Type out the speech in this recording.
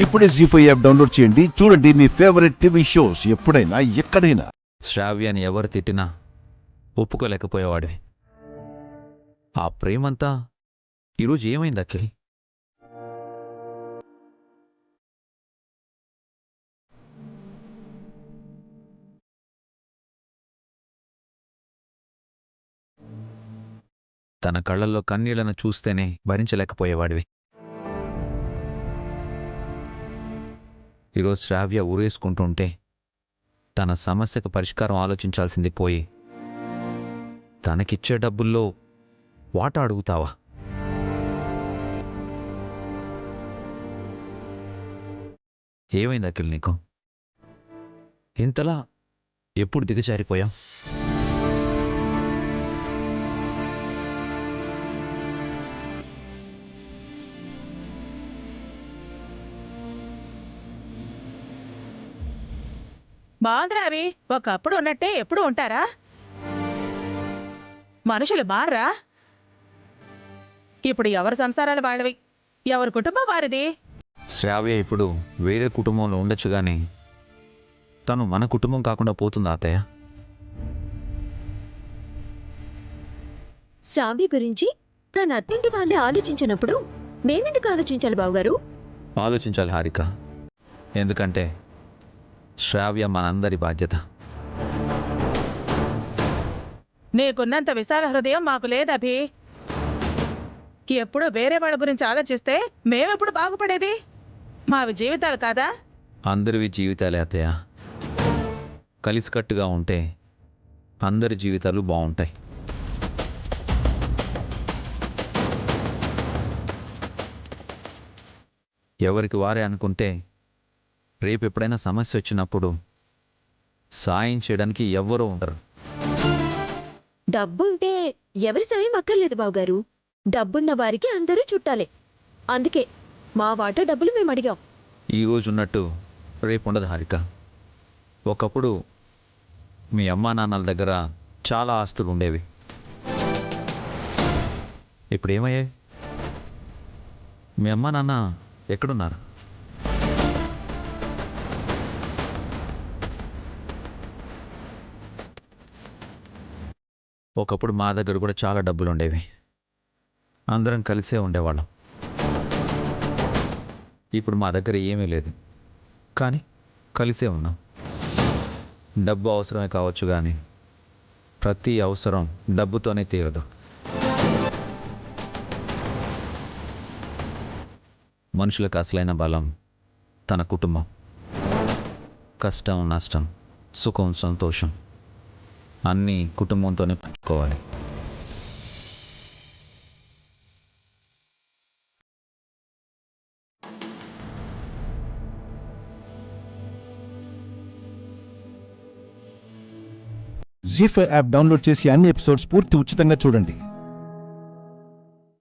ఇప్పుడే జీ5 app download చేయండి. చూడండి మీ ఫేవరెట్ టీవీ షోస్ ఎప్పుడైనా ఎక్కడైనా. శ్రావ్యాన్ని ఎవరు తిట్టినా ఒప్పుకోలేకపోయేవాడివి. ఆ ప్రేమంతా ఈరోజు ఏమైంది అఖిల్? తన కళ్ళల్లో కన్నీళ్లను చూస్తేనే భరించలేకపోయేవాడివి. ఈరోజు శ్రావ్య ఊరేసుకుంటుంటే తన సమస్యకు పరిష్కారం ఆలోచించాల్సింది పోయి తనకిచ్చే డబ్బుల్లో వాటా అడుగుతావా? ఏమైంది అఖిల్ నీకు? ఇంతలా ఎప్పుడు దిగజారిపోయావు? బాగుందిరా అవి ఒకప్పుడు ఉన్నట్టే ఎప్పుడు ఉంటారా? మనుషులు మారరా? ఇప్పుడు ఎవరి సంసారాలు వాళ్ళవి, ఎవరి కుటుంబం వారిది. శ్రావ్య ఇప్పుడు వేరే కుటుంబంలో ఉండొచ్చు కానీ తను మన కుటుంబం కాకుండా పోతుందా అత్తయ్య? శ్రావ్య గురించి తన అత్తింటి వాళ్ళే ఆలోచించినప్పుడు మేమెందుకు ఆలోచించాలి బావగారు? ఆలోచించాలి హారిక. ఎందుకంటే శ్రావ్య మనందరి బాధ్యత. నీకున్నంత విశాల హృదయం మాకు లేదభి. ఎప్పుడు వేరే వాళ్ళ గురించి ఆలోచిస్తే మేమెప్పుడు బాగుపడేది? మావి జీవితాలు కాదా? అందరివి జీవితాలే అత్తయ్య. కలిసికట్టుగా ఉంటే అందరి జీవితాలు బాగుంటాయి. ఎవరికి వారే అనుకుంటే రేపు ఎప్పుడైనా సమస్య వచ్చినప్పుడు సాయం చేయడానికి ఎవ్వరూ ఉండరు. డబ్బు ఉంటే ఎవరి సాయం అక్కర్లేదు బావగారు. డబ్బున్న వారికి అందరూ చుట్టాలే. అందుకే మా వాటా డబ్బులు మేము అడిగాం. ఈరోజు ఉన్నట్టు రేపు ఉండదు హారిక. ఒకప్పుడు మీ అమ్మా నాన్నల దగ్గర చాలా ఆస్తులు ఉండేవి. ఇప్పుడు ఏమయ్యాయి? మీ అమ్మా నాన్న ఎక్కడున్నారు? ఒకప్పుడు మా దగ్గర కూడా చాలా డబ్బులు ఉండేవి. అందరం కలిసే ఉండేవాళ్ళం. ఇప్పుడు మా దగ్గర ఏమీ లేదు, కానీ కలిసే ఉన్నాం. డబ్బు అవసరమే కావచ్చు కానీ ప్రతి అవసరం డబ్బుతోనే తీరదు. మనుషులకు అసలైన బలం తన కుటుంబం. కష్టం నష్టం, సుఖం సంతోషం అన్నీ కుటుంబంతోనే పంచుకోవాలి. జీ5 యాప్ డౌన్లోడ్ చేసి అన్ని ఎపిసోడ్స్ పూర్తి ఉచితంగా చూడండి.